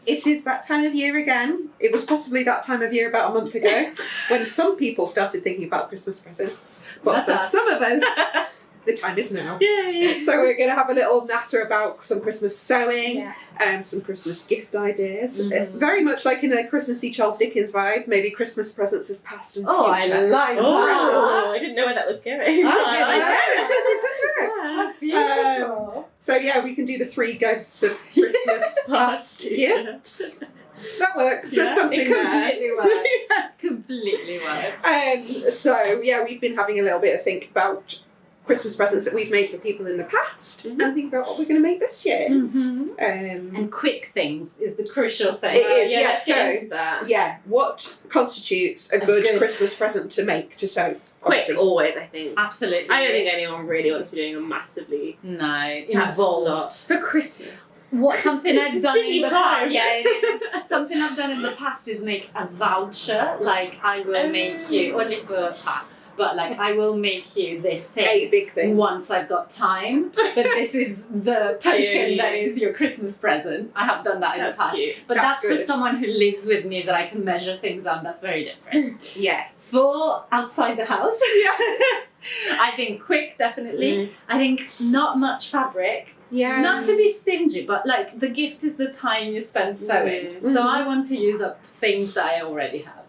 It is that time of year again. It was possibly that time of year about a month ago when some people started thinking about Christmas presents. But for some of us, the time is now. Yay! So we're going to have a little natter about some Christmas sewing, some Christmas gift ideas. Very much like in a Christmassy Charles Dickens vibe, maybe Christmas presents of past and future. Oh, I like that. Oh, I didn't know where that was going. It just worked. That's beautiful. So yeah, we can do the 3 ghosts of Christmas past gifts. That works. There's something it completely works. Completely works. So yeah, we've been having a little bit of think about Christmas presents that we've made for people in the past and think about what we're going to make this year. And quick things is the crucial thing. It is, yeah. Let's get into that. Yeah, what constitutes a good Christmas present to make, to sew? Quick, Obviously. always, I think. Absolutely. I don't think anyone really wants to be doing a massively involved for Christmas. Something I've done in the past. time. Yeah, it is. Something I've done in the past is make a voucher. Like I will make you only for but like I will make you this thing. A big thing. Once I've got time. But this is the token that is your Christmas present. I have done that in the past. Cute. But that's for good. someone who lives with me that I can measure things on. That's very different. Yeah. For outside the house. I think quick, definitely. I think not much fabric. Yeah. Not to be stingy, but like the gift is the time you spend sewing. So I want to use up things that I already have.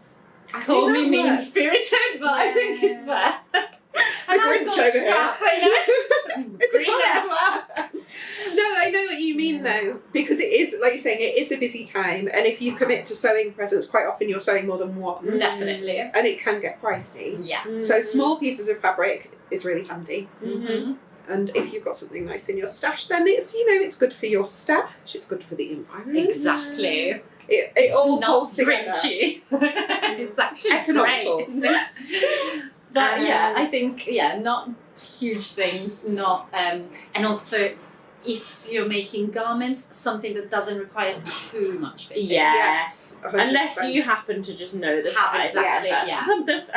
Call me mean-spirited, but I think it's fair. The Grinch over here. It's a colour. No, I know what you mean though, because it is, like you're saying, it is a busy time, and if you commit to sewing presents, quite often you're sewing more than one. Definitely. And it can get pricey. Yeah. So small pieces of fabric is really handy. Mm-hmm. And if you've got something nice in your stash, then it's, it's good for your stash, it's good for the environment. Exactly. It all Not pulls together. grinchy. It's actually Economical. great. But yeah, I think not huge things, not and also if you're making garments, something that doesn't require too much fitting. Yes. 100%. Unless you happen to just know the size. Exactly, I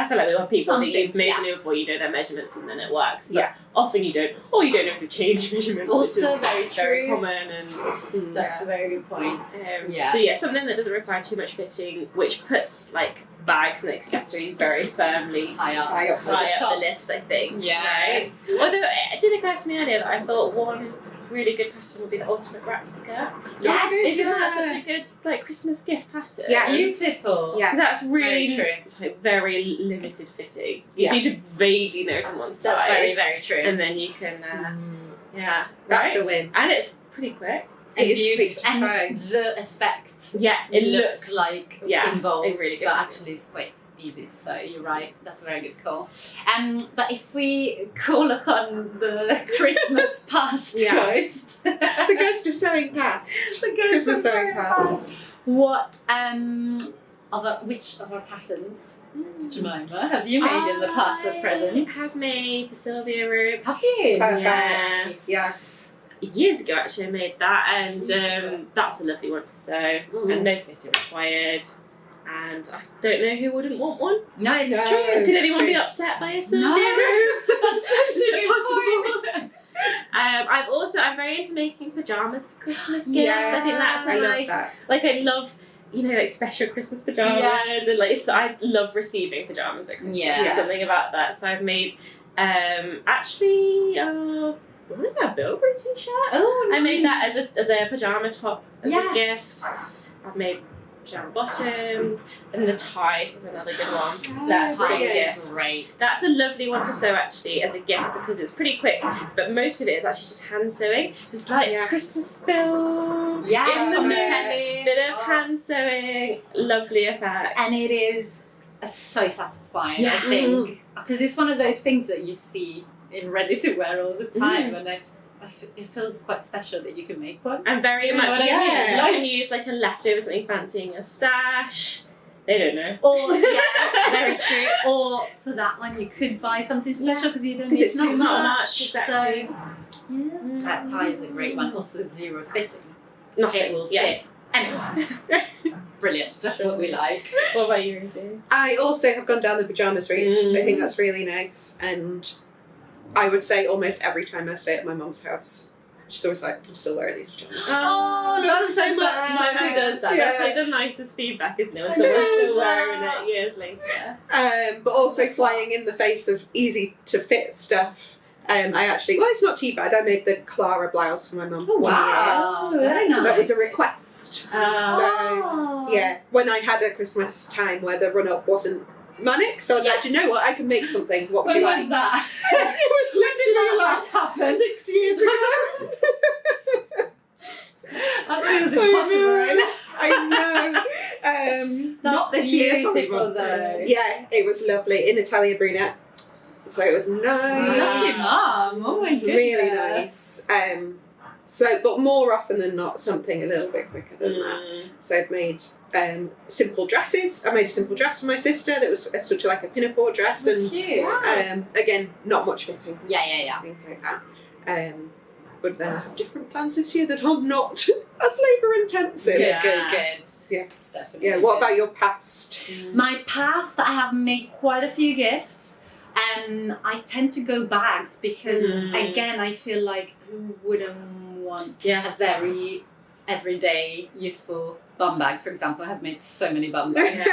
feel like there are people that you've made something before, you know their measurements and then it works. But often you don't. Or you don't have to change measurements. Also which is very common. And That's a very good point. So yeah, something that doesn't require too much fitting, which puts like bags and accessories very firmly High up the list, I think. Yeah. Right? Although it did occur to me earlier that I thought one really good pattern would be the ultimate wrap skirt. Yes, Isn't that such a good like Christmas gift pattern? Yeah. Beautiful. Yeah. Because that's really very like, very limited fitting. You Yeah. need to vaguely know someone's size. That's very, very true. And then you can, That's right? a win. And it's pretty quick. It is beautiful. quick to And sew. the effect Yeah, it looks like involved, it really but does. actually it's quite easy to sew. You're right. That's a very good call. But if we call upon the Christmas past ghost, The ghost of sewing past. the ghost Christmas of sewing past. What which of our patterns, Jemima, have you made in the past as presents? I have made the Sylvia robe. Have you? Perfect. Yeah. Years ago, actually, I made that, and that's a lovely one to sew, and no fitting required. And I don't know who wouldn't want one. No, it's No. true. Could anyone be upset by a Sylvia robe? That's such a good point. I'm very into making pajamas for Christmas gifts. Yes. I think that's I a love nice. that. Like I love, like special Christmas pajamas, Yes. and like so I love receiving pajamas at Christmas. Yes. There's something about that. So I've made, what is that, Bilberry t-shirt? Oh, nice. I made that as a pajama top as Yes. a gift. I've made pajama bottoms, and the tie is another good one. That's a good brilliant. gift. Great. That's a lovely one to sew actually as a gift because it's pretty quick, but most of it is actually just hand sewing. It's like Christmas film Yes, in the telly. bit of hand sewing, lovely effect. And it is so satisfying, Yeah. I think, because it's one of those things that you see in ready to wear all the time, and it feels quite special that you can make one. And very much, what I mean? you can use like a leftover something fancy in your stash. They don't know. Or very true. Or for that one, you could buy something special because you don't need it's too not much, exactly. So that tie is a great one. Also zero fitting. Nothing. It will fit anyone. Brilliant. Just what we like. What about you, Rosie? I also have gone down the pyjamas route. I think that's really nice, and I would say almost every time I stay at my mum's house, she's always like, I'm still wearing these pajamas. Oh, that's so much. Nobody does that. Yeah. That's like the nicest feedback, isn't it? When someone's still wearing it years later. But also flying in the face of easy to fit stuff. I actually, well, it's not too bad. I made the Clara blouse for my mum. Oh, 1 year. wow. Very nice. That was a request. Oh. So, yeah, when I had a Christmas time where the run-up wasn't manic, so I was like, do you know what? I can make something. What would When you was like? that? It was literally like happened? 6 years ago. That feels impossible right now. I know. Not That's this year, sorry, beautiful, Mum. though. Yeah, it was lovely in Italia brunette. So it was nice. Lucky mum. Oh my goodness. Really nice. But more often than not, something a little bit quicker than that. So I've made simple dresses. I made a simple dress for my sister that was sort of like a pinafore dress, and Cute. again, not much fitting. Yeah. Things like that. But then I have different plans this year that are not as labour intensive. Yeah. Good. Yes. Definitely. Yeah. What about your past? My past, I have made quite a few gifts, and I tend to go bags because, again, I feel like who wouldn't want a very everyday useful bum bag? For example, I have made so many bum bags.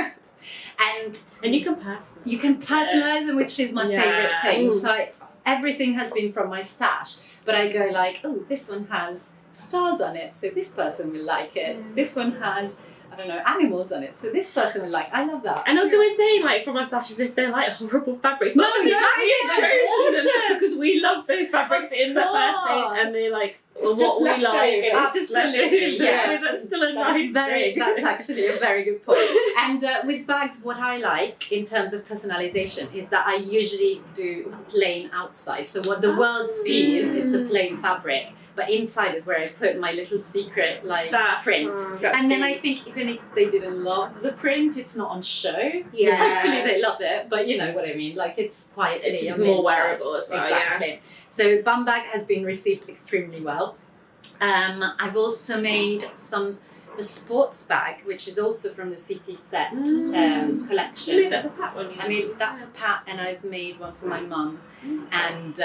And you can personalize. You can personalize them, which is my favourite thing. So everything has been from my stash, but I go like, oh, this one has stars on it, so this person will like it. This one has, I don't know, animals on it, so this person will like. I love that. And also we're saying like from our stash as if they're like horrible fabrics. No, But we've chosen them gorgeous. because we love those fabrics in the first place, and they're like It's what just we left like. over. It's just left Absolutely, over. yes. So that's still a nice thing. That's actually a very good point. And with bags, what I like in terms of personalization is that I usually do plain outside. So what the world sees, it's a plain fabric, but inside is where I put my little secret print. And then I think even if they didn't love the print, it's not on show. Yes. Hopefully they love it, but you know what I mean. Like it's quite It's just more wearable as well. Exactly. So bum bag has been received extremely well. I've also made the sports bag, which is also from the CT set collection. You made that for Pat, one year. I made that for Pat, and I've made one for my mum, and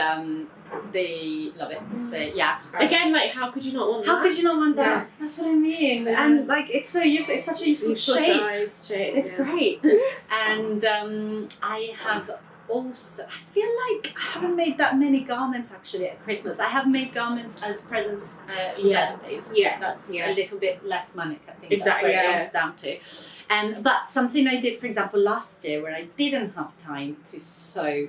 they love it. So yeah. Again, like how could you not want that? How could you not want that? That's what I mean. Yeah. And like it's so useful. It's such a useful shape. It's great. And I have also, I feel like I haven't made that many garments actually at Christmas. I have made garments as presents for birthdays. Yeah. That's Yeah. a little bit less manic, I think. Exactly. That's what it comes down to. But something I did, for example, last year when I didn't have time to sew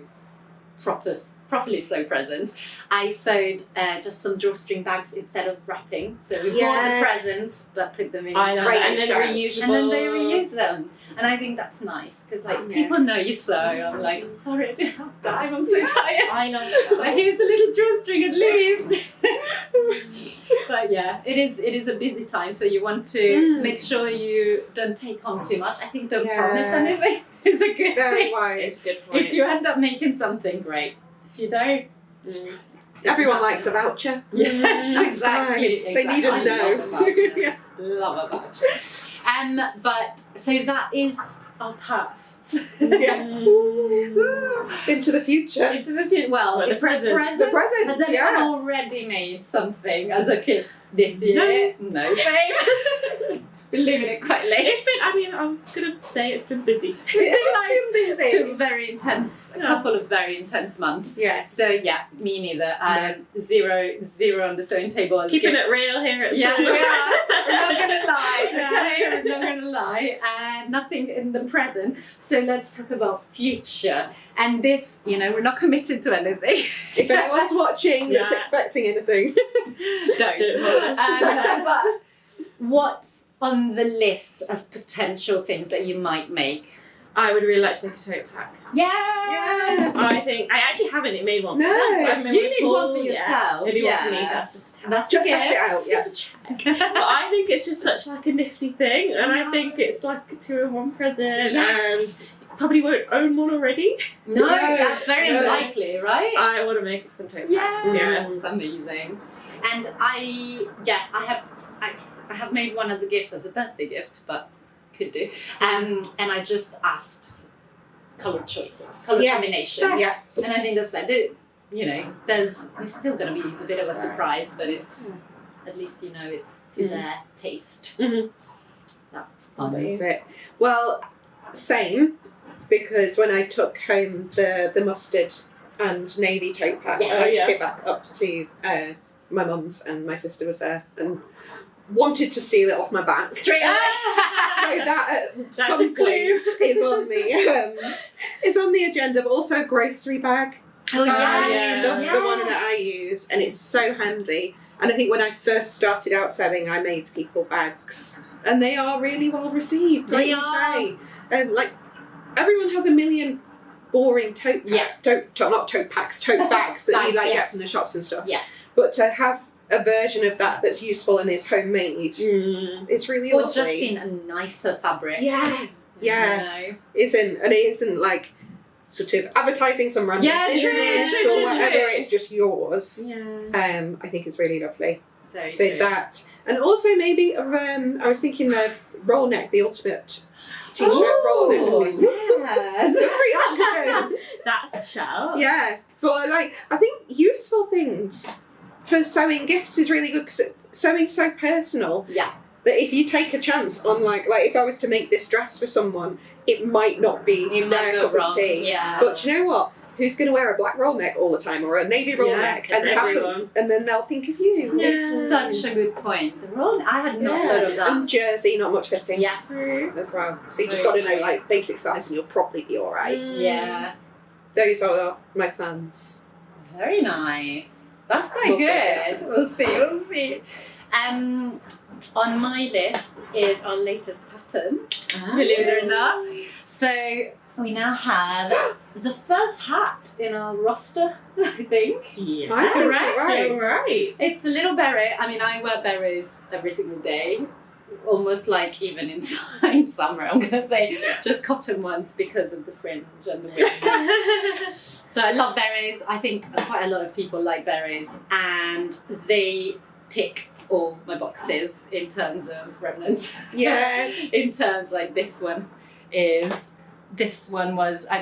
properly sew presents, I sewed just some drawstring bags instead of wrapping. So we bought the presents but put them in. I know, Right, and then sure. reusable. And then they reuse them, and I think that's nice because like people know you sew. I'm like, I'm sorry, I didn't have time. I'm so tired. I love that. But here's a little drawstring at least. But yeah, it is a busy time, so you want to make sure you don't take home too much. I think don't promise anything. It's a good Very thing. wise. It's a good point. If you end up making something, great. If you don't, Everyone likes a voucher. yes, It's fine. exactly. They need to I know. love a voucher. Yeah. Love a voucher. But so that is our past. Yeah. Into the future. Into the future. Well, Well, the it's a presents. present. The presents, Has anyone yeah. already made something as a gift this year? No. Been living it quite late. It's been, I mean, I'm going to say it's been busy. It's been busy. A couple of very intense months. Yes. So yeah, me neither. Zero on the sewing table. As Keeping gifts. it real here at Yeah, Sew. we are. We're not gonna lie. Okay, we're not gonna lie. Nothing in the present. So let's talk about future. And this, we're not committed to anything. If anyone's watching that's Yeah. expecting anything, Don't. Don't hold us. But what's on the list as potential things that you might make? I would really like to make a tote pack. Yeah. I actually haven't made one. No, I haven't made you one need at all. one for yourself. Maybe one for me. Yeah. That's just a test. That's just okay. test it out. Yeah. Just a check. But I think it's just such like a nifty thing, and I think it's like a 2-in-1 present, Yes. and you probably won't own one already. No, No, that's very no. unlikely, right? I want to make some tote packs. Yeah, that's amazing. And I have made one as a gift, as a birthday gift, but could do. And I just asked for colour choices, colour combinations. Yes. And I think that's better. you know, there's still going to be a bit of a surprise, but it's at least you know it's to their taste. Mm-hmm. That's fun. That's it. Well, same, because when I took home the mustard and navy tote pack, I took it back up to my mum's, and my sister was there and wanted to steal it off my back Straight away. So that at some point is on the agenda, but also a grocery bag. Oh, so I yeah. love the one that I use, and it's so handy. And I think when I first started out sewing, I made people bags, and they are really well received. Like you say, and like everyone has a million boring tote bags that you like get from the shops and stuff. Yeah. But to have a version of that that's useful and is homemade, it's really or lovely. just in a nicer fabric. Yeah. You know? It isn't like sort of advertising some random business or whatever. It's just yours. Yeah. I think it's really lovely. Very So true. that, and also maybe I was thinking the roll neck, the ultimate t-shirt roll neck. Yes. That's a shout. Yeah, for like, I think useful things for sewing gifts is really good, because sewing's so personal. Yeah. That if you take a chance on like if I was to make this dress for someone, it might not be their cup of tea. Yeah. But you know what? Who's going to wear a black roll neck all the time, or a navy roll neck, and have some, and then they'll think of you. It's such a good point. The roll, I had not thought of that. And jersey, not much fitting. Yes. As well. So you just got to know like basic size, and you'll probably be all right. Yeah. Those are my plans. Very nice. That's quite We'll good. see. We'll see. On my list is our latest pattern, believe it or not. So we now have the first hat in our roster, I think. Yeah. I think Right. you're Right. It's a little beret. I mean, I wear berets every single day. Almost like even in summer, I'm going to say just cotton ones because of the fringe and the wind. So I love berets. I think quite a lot of people like berets, and they tick all my boxes in terms of remnants. Yes. In terms like this one was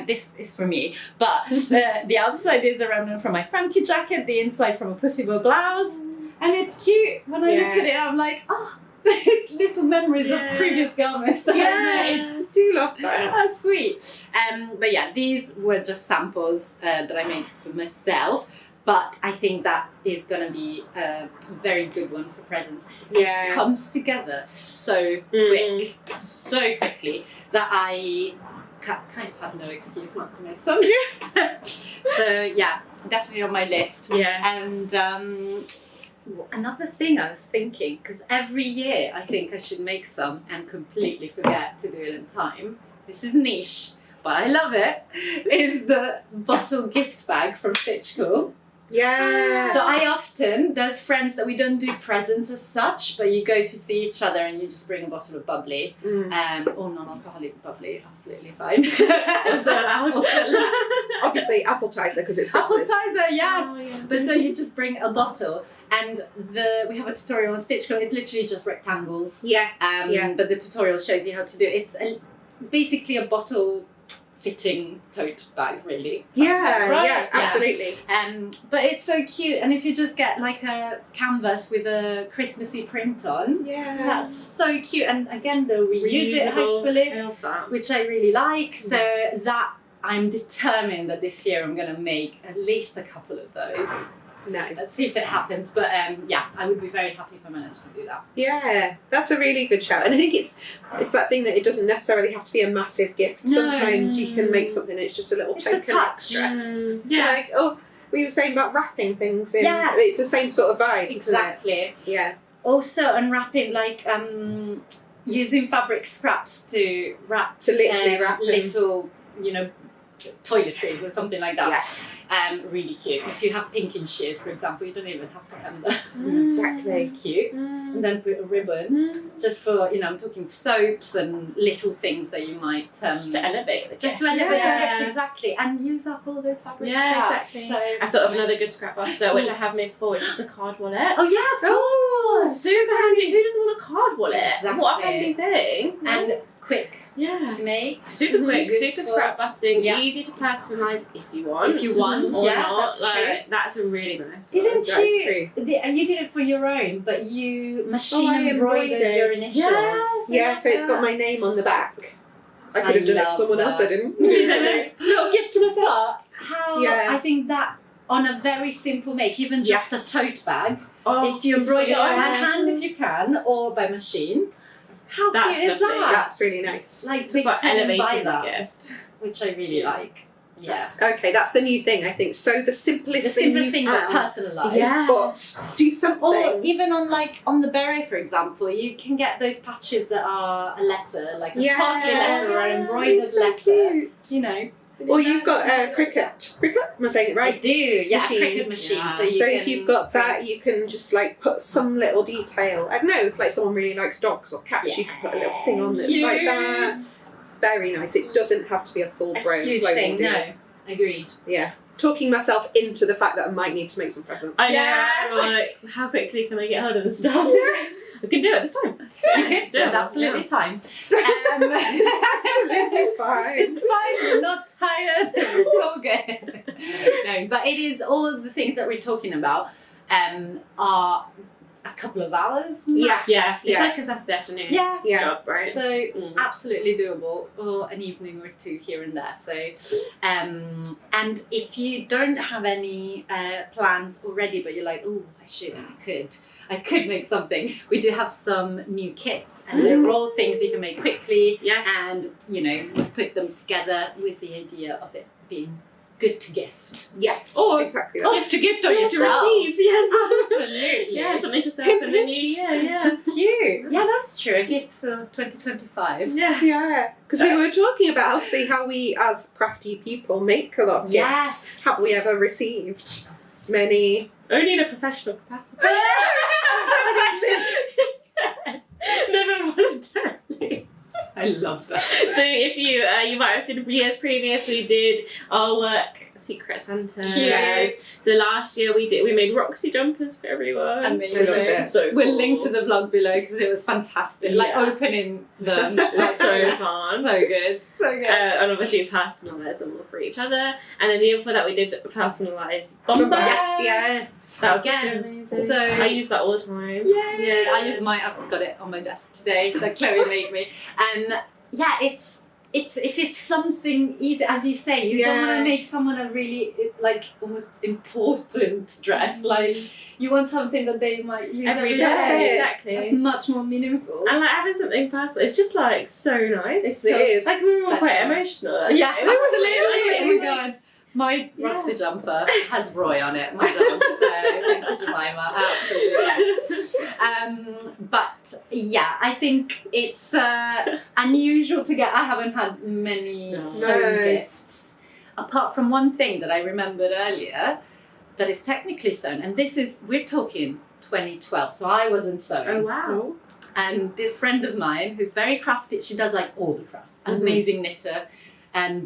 this is for me, but the outside is a remnant from my Frankie jacket, the inside from a Pussy Bow blouse, and it's cute. When I look at it, I'm like, oh, little memories of previous garments that I made. I do love that. That's sweet. But yeah, these were just samples that I made for myself. But I think that is going to be a very good one for presents. Yeah. It comes together so quickly that I kind of have no excuse not to make some. So yeah, definitely on my list. Yeah. And another thing I was thinking, because every year I think I should make some and completely forget to do it in time. This is niche, but I love it. Is the bottle gift bag from Stitch Cool. Yeah. So I often, there's friends that we don't do presents as such, but you go to see each other and you just bring a bottle of bubbly, or non-alcoholic bubbly, absolutely fine. Also allowed. Obviously, Appletizer, because it's Christmas. Appletizer, yes. Oh, yeah. But so you just bring a bottle, and we have a tutorial on Stitch Co. It's literally just rectangles. Yeah. But the tutorial shows you how to do it. It's basically a bottle fitting tote bag, really. Yeah, absolutely. But it's so cute, and if you just get like a canvas with a Christmassy print on, that's so cute. And again, they'll reuse it hopefully, I love that. which I really like. So that I'm determined that this year I'm going to make at least a couple of those. Nice. Let's see if it happens. But yeah, I would be very happy if I managed to do that. Yeah, that's a really good shout. And I think it's that thing that it doesn't necessarily have to be a massive gift. No. Sometimes you can make something and it's just a little It's token a touch. extra. Yeah. Like, we were saying about wrapping things in. Yeah. It's the same sort of vibe. Exactly. Isn't it? Yeah. Also, unwrapping, like using fabric scraps to wrap Wrap them. little, toiletries or something like that. Really cute. If you have pinking shears, for example, you don't even have to hem them. Exactly. It's cute. And then put a ribbon just for, I'm talking soaps and little things that you might Just to elevate the just gift. to elevate the Yeah. gift, exactly, and use up all those fabric Yeah, scraps. exactly. So, I've thought of another good scrap buster, which I have made before, which is the card wallet. oh yeah, of course. Super handy. Who doesn't want a card wallet? Exactly. What a handy thing. And quick Yeah. to make. Super quick, Good super for- scrap busting, Yeah. easy to personalise if you want. If you want, or yeah, not. that's like, true. That's a really nice one. Didn't That's you? true. You did it for your own, but you machine I embroidered your embroidered. initials. Yes. Yeah, so it's got my name on the back. I could have done it love for someone else, I that. didn't. Yeah. Little gift to myself. But how Yeah. I think that on a very simple make, even just Yes. a tote bag, Oh, if you embroider it by Yeah. hand if you can, or by machine, how That's cute is lovely. that? That's really nice. Like Talk they about couldn't buy elevating the that, gift. which I really like. Yeah, Okay, that's the new thing, I think. So the simplest the simplest you thing, can, but personalised. Yeah. but do something. Or even on the beret, for example, you can get those patches that are a letter, like a sparkly letter or an embroidered It's so letter. cute. You know. Or you've got a cricket. Cricket? Am I saying it I right? do, yeah, Machine. a cricket machine. Yeah. So, So you if can you've got that, print. you can just like put some little detail. I don't know, if like someone really likes dogs or cats, you can put a little thing on that's like that. Very nice. It doesn't have to be a full A grown huge clothing thing. deal. No, agreed. Yeah. Talking myself into the fact that I might need to make some presents. I know. Yeah. I'm like, how quickly can I get hold of this stuff? I can do it this time. You could. There's absolutely time. Absolutely fine. It's fine. You're not tired. It's all good. No, but it is all of the things that we're talking about. Are a couple of hours. Yeah. Yeah, it's Yeah. like a Saturday afternoon Yeah. Yeah. job, right? So Mm. absolutely doable, or an evening or two here and there. So, and if you don't have any plans already, but you're like, oh, I could make something. We do have some new kits, and they're all things you can make quickly. Yes. And we've put them together with the idea of it being good to gift. Yes. Or- exactly that. Gift to gift on to yourself. receive, yes. Absolutely. Yeah, something to serve in the new year, yeah. Cute. Yeah, that's true. A gift for 2025. Yeah. Yeah, because we were talking about obviously how we as crafty people make a lot of Yes. gifts. Have we ever received many? Only in a professional capacity. Never voluntarily. I love that. So if you might have seen years previous, we did our work Secret Santa. Yes. So last year we made Roxy jumpers for everyone. Amazing. I love it. So We'll cool. link to the vlog below because it was fantastic. Like Yeah. opening them. It's so fun. So good. So good. And obviously we personalised them all for each other. And then the year before that we did personalised bombers. Yes. That was Again. so amazing. So- I use that all the time. Yeah, I use I've got it on my desk today that Chloe made me, and yeah, it's if it's something easy, as you say, you don't want Yeah. to make someone a really like almost important dress. Like you want something that they might use every day. That's it. Exactly. That's much more meaningful. And like having something personal, it's just like so nice. It's It so is. Like we were all quite special. emotional. Yeah, We were absolutely. Oh like- my god. My Yeah. Roxy jumper has Roy on it, my dog. So thank you, Jemima. Absolutely. But yeah, I think it's unusual to get. I haven't had many No. sewn No. gifts, apart from one thing that I remembered earlier, that is technically sewn. And we're talking 2012, so I wasn't sewing. Oh wow. And this friend of mine, who's very crafty, she does like all the crafts, Mhm. amazing knitter, and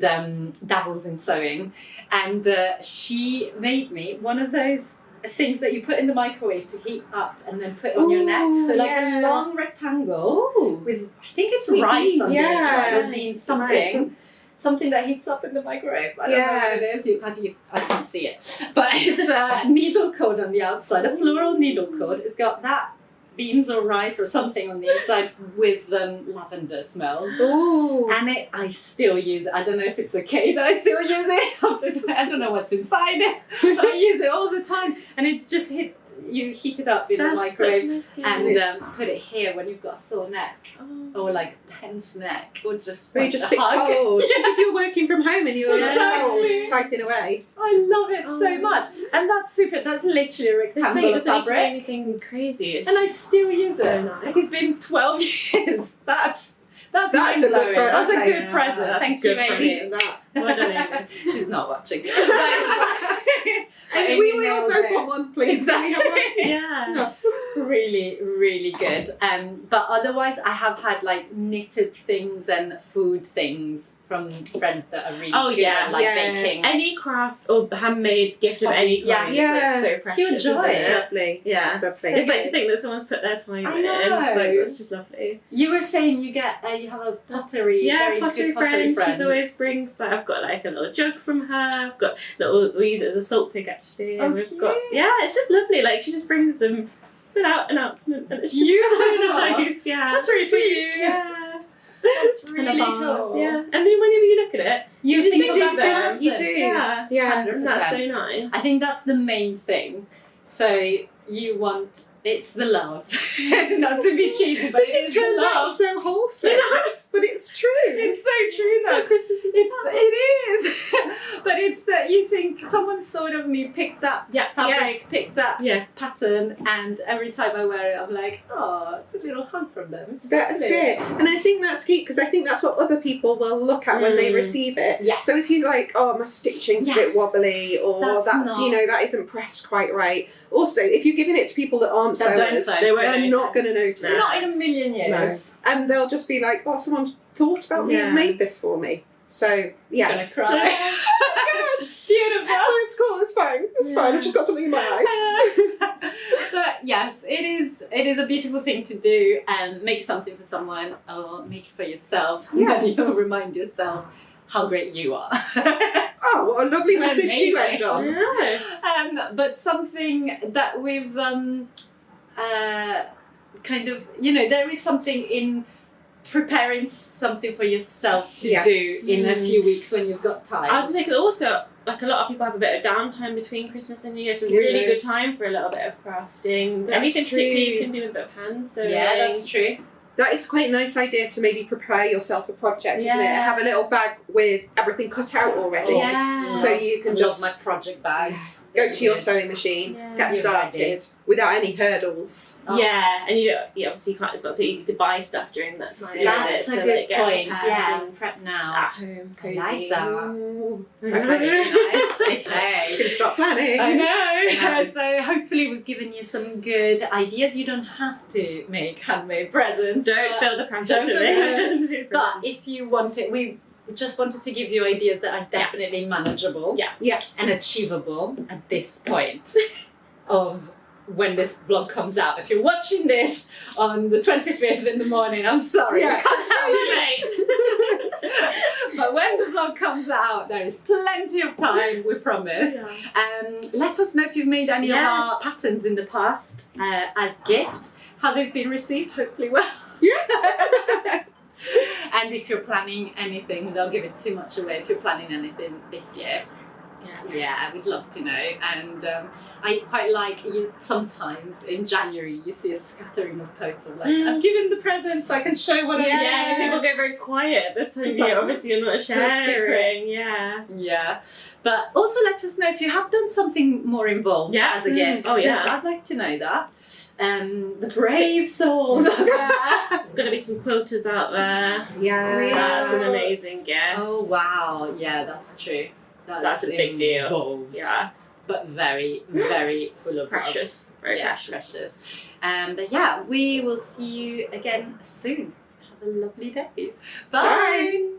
dabbles in sewing. And she made me one of those things that you put in the microwave to heat up and then put on your neck. So like yeah. a long rectangle Ooh. with, I think it's Sweet rice beans, on yeah. the inside, or beans, something. Nice. Something that heats up in the microwave. I don't know Yeah. what it is. I can't see it. But it's a needle cord on the outside, a floral needle cord. It's got that beans or rice or something on the inside with lavender smell. Ooh. And I still use it. I don't know if it's okay that I still use it. I don't know what's inside it. But I use it all the time. And it's just you heat it up in the That's such a microwave nice gift. and Yes. Put it here when you've got a sore neck Oh. or like tense neck or just Or you want just a a bit hug. cold. if you're working from home and you're Yeah. cold, typing away. I love it so Oh. much. And that's super. That's literally a This thing rectangle of doesn't need to do fabric. anything crazy. It's And I still use so it. nice. Like it's been 12 years. That's That's a mind good blowing. pre- That's okay. a good Yeah, present. that's Thank a you, good Amy. Eating that. Well done, Amy. She's not watching. And Amy we all nailed both it. want one, please. Can we have one? Yeah. Really really, really good. But otherwise, I have had like knitted things and food things from friends that are really good at like baking. Any craft or handmade gift of any kind is like so precious. Pure joy. It's lovely. Yeah. It's lovely. It's like to think that someone's put their time I in. know. Like, it's just lovely. You were saying you get you have a pottery, very pottery good pottery friend. She always brings like I've got like a little jug from her. I've got we use it as a salt pig actually. And we've got it's just lovely. Like she just brings them without announcement, and it's just so nice. Yeah, that's really cute. Yeah. That's really cool. cool. Yeah, and then whenever you look at it, You just think think about about them. You do. Yeah, Yeah. and that's so nice. I think that's the main thing. So you want it's the love, not to be cheesy, but This has turned out so wholesome. But it's true. It's so true though. So Christmas is It is, but it's that you think someone thought of me, picked that fabric, picked that pattern, and every time I wear it, I'm like, oh, it's a little hug from them. It's That's lovely. it. And I think that's key because I think that's what other people will look at when they receive it. Yes. So if you like, oh, my stitching's a bit wobbly, or That's that's not- that isn't pressed quite right. Also, if you're giving it to people that aren't That don't sewers, sew. They won't they're notice. not going to notice. No. Not in a million years. And they'll just be like, oh, someone's thought about me and made this for me. So, yeah. I'm gonna cry. Beautiful. Oh, it's cool, it's fine. It's fine. I've just got something in my eye. But yes, it is a beautiful thing to do and make something for someone or make it for yourself. Yes. And then you'll remind yourself how great you are. Oh, what a lovely message to Amazing. end on. Yeah. But something that we've kind of, there is something in preparing something for yourself to do in a few weeks when you've got time. I was going to say, because also, like, a lot of people have a bit of downtime between Christmas and New Year, so really good time for a little bit of crafting. That's Anything true. particularly you can do with a bit of hand sewing. Yeah, that's true. That is quite a nice idea to maybe prepare yourself a project, isn't it? Yeah. Have a little bag with everything cut out already. Yeah. So you can just my project bags. go to your sewing machine, get You're started ready. without any hurdles. Yeah, and you obviously can't. It's not so easy to buy stuff during that time. That's is it? a So, good like, get point. prepared Yeah, and prep now. just at home, I cozy. like that. Ooh, That's perfect. really nice. Okay. You can start planning. I know. So hopefully we've given you some good ideas. You don't have to make handmade presents. Don't feel the pressure. Don't to feel make. But if you want it, we just wanted to give you ideas that are definitely manageable Yes. and achievable at this point of when this vlog comes out. If you're watching this on the 25th in the morning, I'm sorry. Yeah. I can't tell you. Too late. But when the vlog comes out, there is plenty of time, we promise. Let us know if you've made any of our patterns in the past as gifts, how they've been received, hopefully well. Yeah. And if you're planning anything, don't give it too much away if you're planning anything this year. Yeah, we'd love to know. And I quite like you sometimes in January you see a scattering of posts of like, I've given the present so I can show what I've Yeah, given. people go very quiet this time of It's year. like, Obviously, you're not a secret. sharing. Yeah. Yeah, but also let us know if you have done something more involved as a gift. Oh, yeah. because I'd like to know that. The brave souls out there. There's going to be some quilters out there. Yeah. That's an amazing gift. Oh wow, yeah, that's true. That's a big deal. Involved, Yeah. but very, very full of Precious. love. Very Yeah, precious. But yeah, we will see you again soon. Have a lovely day. Bye.